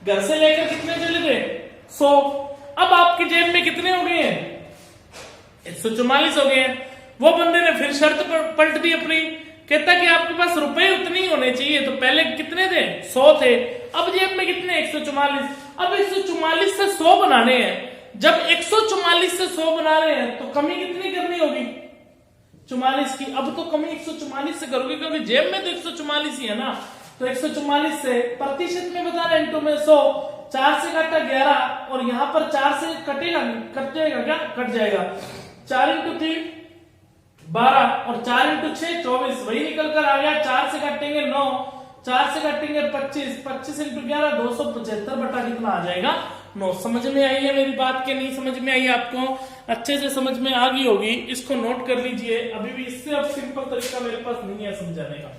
घर से लेकर कितने चले थे? 100। अब आपकी जेब में कितने हो गए हैं? 144 हो गए हैं। वो बंदे ने फिर शर्त पलट दी अपनी, कहता कि आपके पास रुपए उतने ही होने चाहिए। तो पहले कितने थे? 100 थे। अब जेब में कितने? 144। अब 144 से 100 बनाने हैं। जब 144 से 100 बना रहे हैं तो कमी कितनी करनी होगी? 44 की। अब तो कमी 144 से करोगे क्योंकि जेब में तो 144 ही है ना। तो 144 से प्रतिशत में बता रहे हैं, इंटू में 100। 4 से काटा 11 और यहां पर 4 से कटेगा नहीं, कट जाएगा क्या? कट जाएगा। 4 इंटू 3 12 और 4 इंटू 6 24, वही निकल कर आ गया। 4 से काटेंगे 9, 4 से काटेंगे 25, 25 इंटू 11 275 बटा कितना आ जाएगा? 9। समझ में आई है मेरी बात के नहीं समझ में आई? आपको अच्छे से समझ में आ गई होगी। इसको नोट कर लीजिए। अभी भी इससे अब सिंपल तरीका मेरे पास नहीं है समझाने का,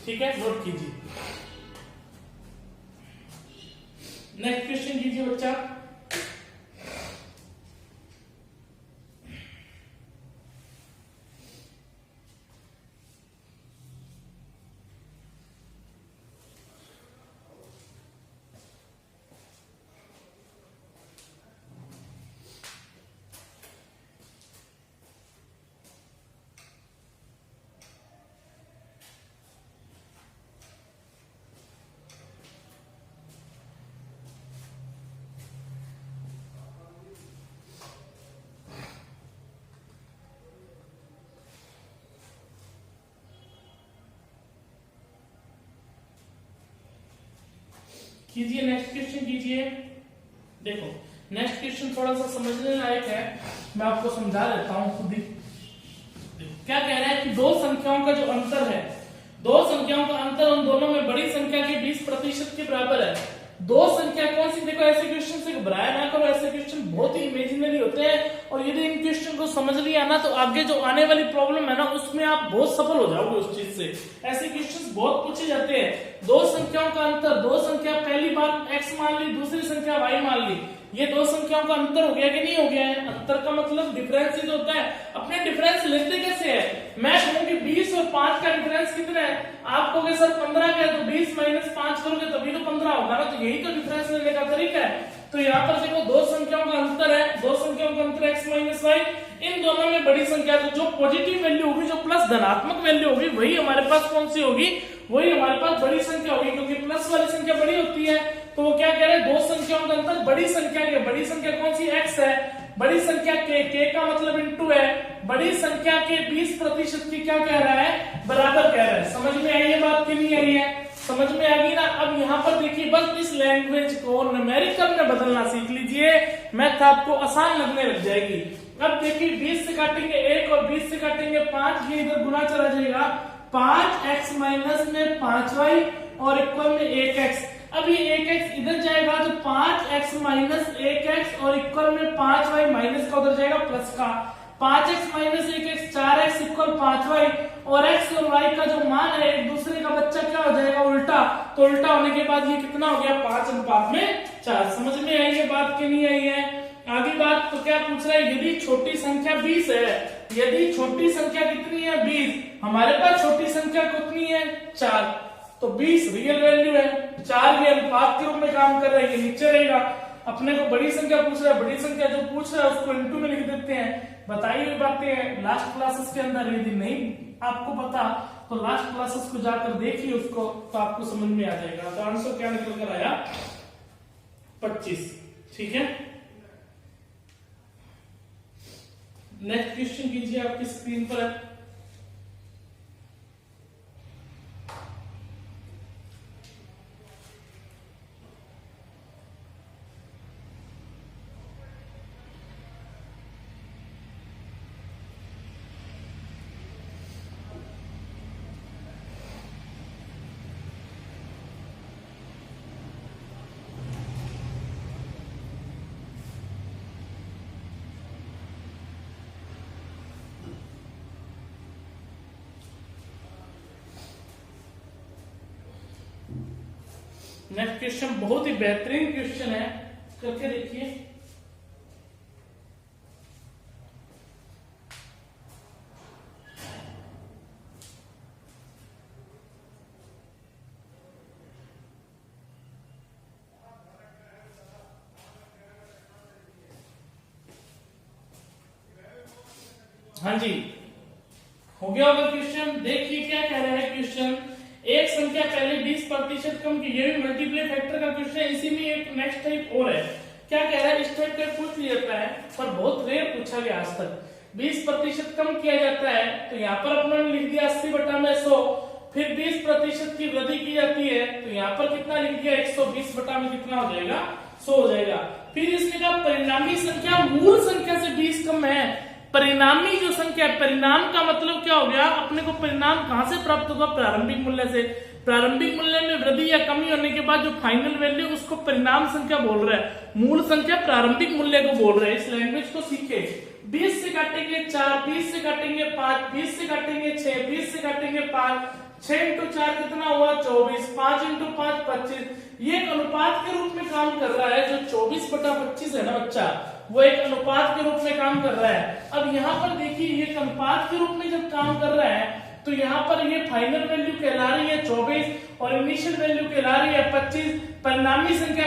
ठीक है? नोट कीजिए। नेक्स्ट क्वेश्चन कीजिए बच्चा। कीजिए नेक्स्ट क्वेश्चन कीजिए। देखो नेक्स्ट क्वेश्चन थोड़ा सा समझने लायक है, मैं आपको समझा देता हूं खुद ही। क्या कह रहा है कि दो संख्याओं का जो अंतर है, दो संख्याओं का अंतर उन दोनों में बड़ी संख्या के 20% के बराबर है। दो संख्या कौन सी? देखो ऐसे क्वेश्चन से घबराया ना करो, ऐसे क्वेश्चन बहुत ही इमेजिनरी होते हैं और यदि इन क्वेश्चन को समझ लिया ना तो आगे जो आने वाली प्रॉब्लम है ना उसमें आप बहुत सफल हो जाओगे उस चीज से। ऐसे क्वेश्चन बहुत पूछे जाते हैं। दो संख्याओं का अंतर, दो संख्या पहली बात x मान ली, दूसरी संख्या y मान ली, ये दो संख्याओं का अंतर हो गया कि नहीं हो गया है? अंतर का मतलब डिफरेंस ही होता है। अपने डिफरेंस लेते कैसे है? मैं कहूंगी 20 और 5 का डिफरेंस कितना है? आप कहोगे सर 15 का है, तो 20 माइनस 5 करोगे तभी तो 15 होगा ना। तो यही तो डिफरेंस लेने का तरीका है। तो यहाँ पर देखो दो संख्याओं का अंतर है, दो संख्याओं का अंतर x माइनस वाई। इन दोनों में बड़ी संख्या तो जो पॉजिटिव वैल्यू होगी, जो प्लस धनात्मक वैल्यू होगी, वही हमारे पास कौन सी होगी? वही हमारे पास बड़ी संख्या होगी, क्योंकि प्लस वाली संख्या बड़ी होती है। तो वो क्या कह रहे हैं? दो संख्याओं का अंतर बड़ी संख्या के, बड़ी संख्या कौन सी? x है। बड़ी संख्या k का मतलब इंटू है। बड़ी संख्या के 20% की क्या कह रहा है? बराबर कह रहा है। समझ में आई है बात की नहीं आई है? समझ में आ गई ना? अब यहाँ पर देखिए बस इस लैंग्वेज को न्यूमेरिकल में बदलना सीख लीजिए, मैथ आपको आसान लगने लग जाएगी। अब देखिए 20 से काटेंगे 1 और 20 से काटेंगे 5, ये इधर गुना चला जाएगा। 5x माइनस में 5y और इक्वल में 1x। अब ये 1x इधर जाएगा तो 5x माइनस 1x और इक्वल में 5y माइनस का उधर जाएगा प्लस का। 5x minus 1x 4x equal 5y और x और y का जो मान है एक दूसरे का बच्चा क्या हो जाएगा? उल्टा। तो उल्टा होने के बाद ये कितना हो गया? 5:4। समझ में आई है बात की नहीं आई है? आगे बात तो क्या पूछ रहा है? यदि छोटी संख्या 20 है, यदि छोटी संख्या कितनी है? 20। हमारे पास छोटी संख्या कितनी है? 4। तो 20 रियल वैल्यू है, 4 भी अनुपात के रूप में काम कर रहा है, ये नीचे रहेगा। अपने को बड़ी संख्या पूछ रहा है, बड़ी संख्या जो पूछ रहा है उसको इनटू में लिख देते हैं। बताई हुई बातें लास्ट क्लासेस के अंदर, यदि नहीं आपको पता तो लास्ट क्लासेस को जाकर देखिए उसको, तो आपको समझ में आ जाएगा। तो आंसर क्या निकल कर आया? 25। ठीक है, नेक्स्ट क्वेश्चन कीजिए आपकी स्क्रीन पर। नेक्स्ट क्वेश्चन बहुत ही बेहतरीन क्वेश्चन है, करके देखिए। हाँ जी, हो गया होगा क्वेश्चन। देखिए क्या कह रहा है क्वेश्चन, एक संख्या पहले 20% कम की, ये भी मल्टीप्लाई फैक्टर का क्वेश्चन है। इसी में एक नेक्स्ट टाइप और है, क्या कह रहा है, इस टाइप का पूछ लिया जाता है पर बहुत रेयर पूछा गया आज तक। 20% कम किया जाता है तो यहाँ पर अपने लिख दिया 80/100, फिर 20% की वृद्धि की जाती है तो यहाँ पर कितना लिख दिया 120 बटा में कितना हो जाएगा 100 हो जाएगा। फिर इसने कहा परिणामी संख्या मूल संख्या से 20 कम है। परिणामी जो संख्या, परिणाम का मतलब क्या हो गया, अपने को परिणाम कहां से प्राप्त होगा, प्रारंभिक मूल्य से। प्रारंभिक मूल्य में वृद्धि या कमी होने के बाद जो फाइनल वैल्यू उसको परिणाम संख्या बोल रहा है, मूल संख्या प्रारंभिक मूल्य को बोल रहा है। इस लैंग्वेज को सीखे। 20 से काटेंगे 4, 20 से काटेंगे 5, 20 से काटेंगे 6, 20 से काटेंगे 5, 6 इंटू 4 कितना हुआ 24, 5 इंटू 5 25। ये एक अनुपात के रूप में काम कर रहा है, जो 24/25 है ना बच्चा, वो एक अनुपात के रूप में काम कर रहा है। अब यहाँ पर देखिए ये अनुपात के रूप में जब काम कर रहा है तो यहाँ पर ये फाइनल वैल्यू कहला रही है 24 और इनिशियल वैल्यू कहला रही है 25। परिणामी संख्या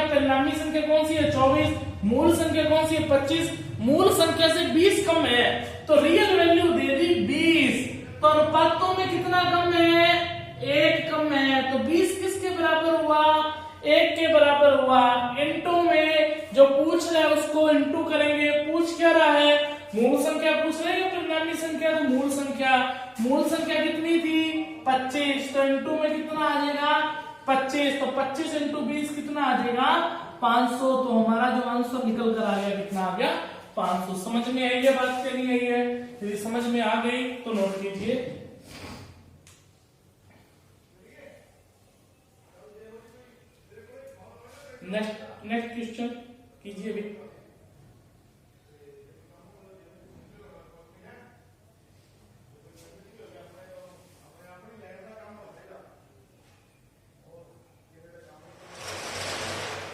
कौन सी है 24, मूल संख्या कौन सी है 25। मूल संख्या से 20 कम है तो रियल वैल्यू दे दी 20, तो अनुपातों में कितना कम है 1 कम है, तो 20 किसके बराबर हुआ 1 के बराबर हुआ। इनटू में जो पूछ रहा है उसको इनटू करेंगे, पूछ क्या रहा है मूल संख्या पूछ रहे हैं, परिणामी संख्या तो मूल संख्या कितनी थी 25, तो इनटू में कितना आ जाएगा 25, तो 25 इंटू 20 कितना आ जाएगा 500। तो हमारा जो आंसर निकल कर आ गया कितना आ गया 500। समझ में आई है बात क्या नहीं आई है, यदि समझ में आ गई तो नोट कीजिए। नेक्स्ट क्वेश्चन कीजिए भी।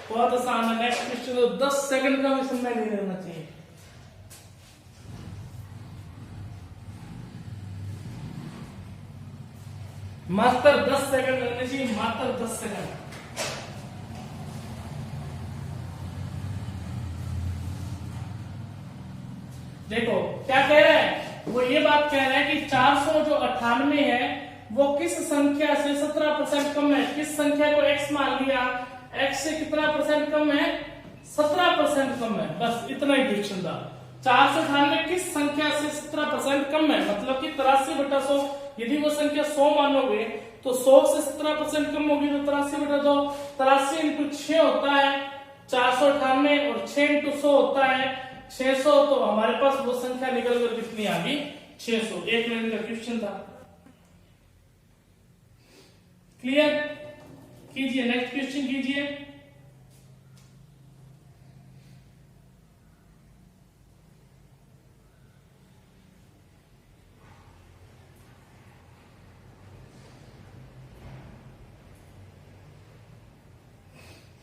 बहुत आसान है। नेक्स्ट क्वेश्चन तो 10 सेकंड का भी समय नहीं रहना चाहिए। मात्र 10 सेकंड रहने चाहिए, मात्र 10 सेकंड। देखो क्या कह रहा है, वो ये बात कह रहा है कि 498 है वो किस संख्या से 17% कम है। किस संख्या को x मान लिया, x से कितना परसेंट कम है 17% कम है, बस इतना ही क्वेश्चन था। 498 किस संख्या से 17% कम है, मतलब कि 83/100। यदि वो संख्या 100 मानोगे तो 100 से 17% कम होगी तो 83/2, 83 इंटू 6 होता है 498 और 6 इंटू 100 होता है 600। तो हमारे पास वो संख्या निकल कर कितनी आ गई 600। एक लाइन का क्वेश्चन था। क्लियर कीजिए, नेक्स्ट क्वेश्चन कीजिए।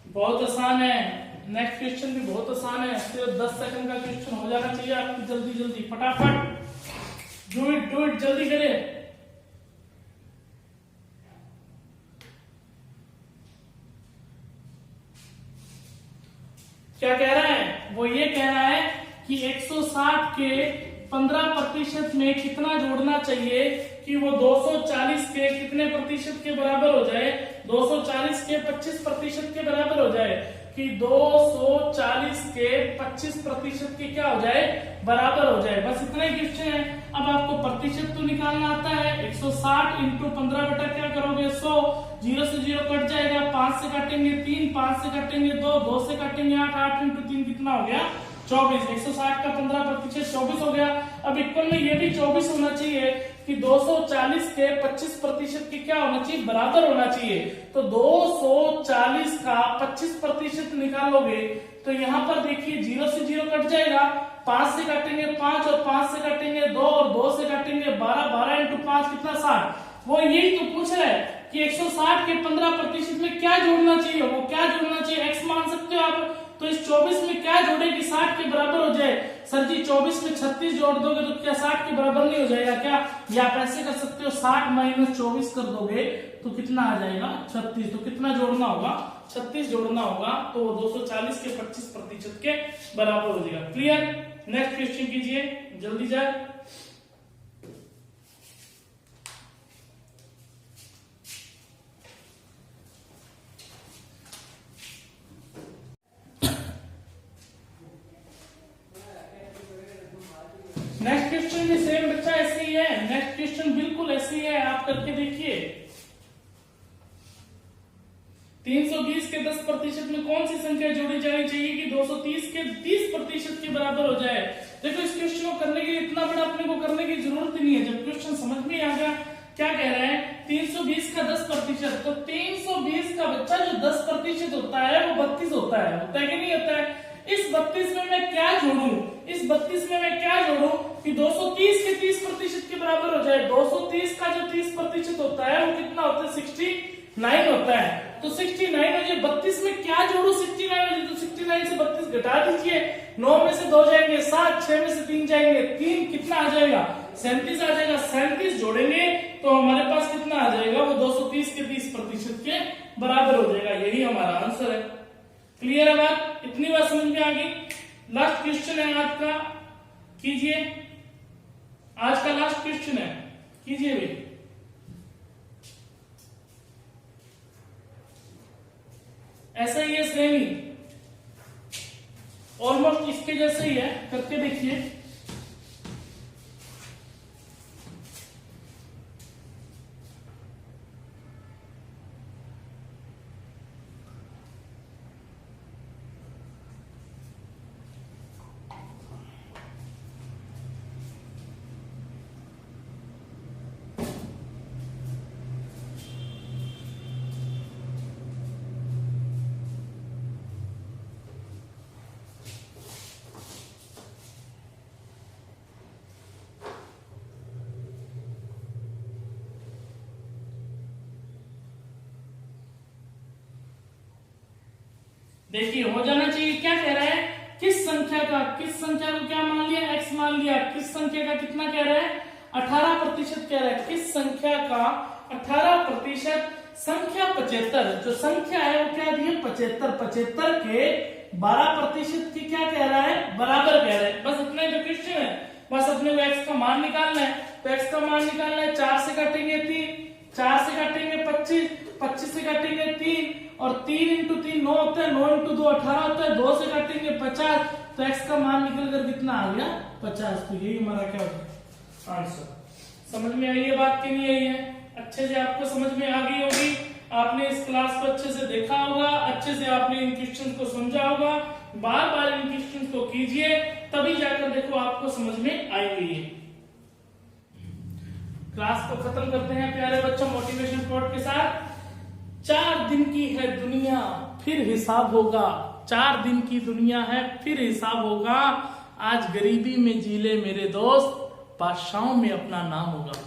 बहुत आसान है, नेक्स्ट क्वेश्चन भी बहुत आसान है, सिर्फ 10 सेकंड का क्वेश्चन हो जाना चाहिए आपकी। जल्दी जल्दी फटाफट डू इट जल्दी करें। क्या कह रहा है, वो ये कह रहा है कि 160 के 15% में कितना जोड़ना चाहिए कि वो 240 के कितने प्रतिशत के बराबर हो जाए, 240 के 25% के बराबर हो जाए, कि 240 के 25% के क्या हो जाए बराबर हो जाए। बस इतना ही क्वेश्चन है। अब आपको प्रतिशत तो निकालना आता है। 160 इंटू 15 बटा क्या करोगे 100, 0 से 0 कट जाएगा, 5 से काटेंगे 3, 5 से काटेंगे 2, 2 से काटेंगे 8, 8 इंटू 3 कितना हो गया 24। 160 का 15% 24 हो गया। अब इक्वल में ये भी 24 होना चाहिए कि 240 के 25% के क्या होना चाहिए बराबर होना चाहिए। तो 240 का 25% निकालोगे तो यहाँ पर देखिए 0 से 0 कट जाएगा, 5 से काटेंगे 5 और 5 से काटेंगे 2 और 2 से काटेंगे 12, 12 इंटू 5 कितना 60। वो यही तो पूछ रहा है कि 160 के 15% में क्या जोड़ना चाहिए, वो क्या जोड़ना चाहिए x मान सकते हो आप। तो इस 24 में क्या जोड़े कि 60 के बराबर हो जाए। सर जी 24 में 36 जोड़ दोगे तो क्या 60 के बराबर नहीं हो जाएगा क्या, या आप ऐसे कर सकते हो 60 माइनस 24 कर दोगे तो कितना आ जाएगा 36। तो कितना जोड़ना होगा 36 जोड़ना होगा, तो 240 के 25% के बराबर हो जाएगा। क्लियर, नेक्स्ट क्वेश्चन कीजिए जल्दी जाए। ही है, आप करके देखिए। 320 के 10% में कौन सी संख्या जोड़ी जानी चाहिए कि 230 के 30% के बराबर हो जाए। देखो इस क्वेश्चन को करने के लिए इतना बड़ा अपने को करने की जरूरत ही नहीं है। जब क्वेश्चन समझ में आ गया क्या कह रहा है, 320 का 10%, तो 320 का बच्चा जो 10% होता है वो 32 होता है कि नहीं होता है। इस 32 में मैं क्या जोड़ूं, इस 32 में मैं क्या जोड़ूं कि 230 के 30% के बराबर हो जाए। 230 का जो 30% होता है वो कितना होता है, 69 होता है। तो 69 हो जाए, 32 में क्या जोड़ू, 69 हो जाए, तो 69 से 32 घटा दीजिए, 9 में से 2 जाएंगे 7, 6 में से 3 जाएंगे 3, कितना आ जाएगा, 37 आ जाएगा। 37 जोड़ेंगे तो हमारे पास कितना आ जाएगा, वो 230 के 30% के बराबर हो जाएगा। यही हमारा आंसर है। क्लियर है बात, इतनी बात समझ में आ गई। लास्ट क्वेश्चन है आज का, कीजिए। आज का लास्ट क्वेश्चन है, कीजिए भाई। ऐसा ही है, सेम ही, ऑलमोस्ट इसके जैसे ही है, करके देखिए। देखिए हो जाना चाहिए। क्या कह रहा है, किस संख्या को क्या मान लिया, x मान लिया। किस संख्या का कितना कह रहा है, 18% कह रहा है। किस संख्या का 18%, संख्या 75, जो संख्या है वो क्या दी है, 75। 75 के 12% की क्या कह रहा है, बराबर कह रहा है। बस इतना ही जो क्वेश्चन है, बस अपने को x का मान निकालना है। तो x का मान निकालना है, 4 से काटेंगे 3, 4 से काटेंगे 25, 25 से काटेंगे 3, और 3 इंटू 3 9 होता है, 9 इंटू 2 18 होता है, 2 से काटेंगे 50, तो x का मान निकल कर कितना आ गया, 50। तो यही हमारा क्या होगा, आंसर। समझ में आई है बात की नहीं आई है, अच्छे से आपको समझ में आ गई होगी। आपने इस क्लास को अच्छे से देखा होगा, अच्छे से आपने इन क्वेश्चन को समझा होगा। बार बार इन क्वेश्चन को कीजिए, तभी जाकर देखो आपको समझ में आएंगे। क्लास को खत्म करते हैं प्यारे बच्चों मोटिवेशन कोट के साथ। 4 दिन की है दुनिया फिर हिसाब होगा, 4 दिन की दुनिया है फिर हिसाब होगा। आज गरीबी में जी ले मेरे दोस्त, बादशाहों में अपना नाम होगा।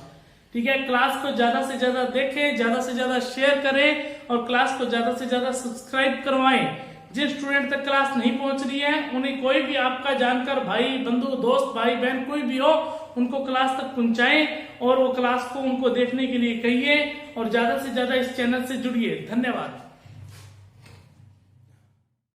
ठीक है, क्लास को ज्यादा से ज्यादा देखें, ज्यादा से ज्यादा शेयर करें और क्लास को ज्यादा से ज्यादा सब्सक्राइब करवाएं। जिस स्टूडेंट तक क्लास नहीं पहुंच रही है उन्हें कोई भी आपका जानकर भाई बंधु दोस्त भाई बहन कोई भी हो उनको क्लास तक पहुंचाएं और वो क्लास को उनको देखने के लिए कहिए और ज्यादा से ज्यादा इस चैनल से जुड़िए। धन्यवाद।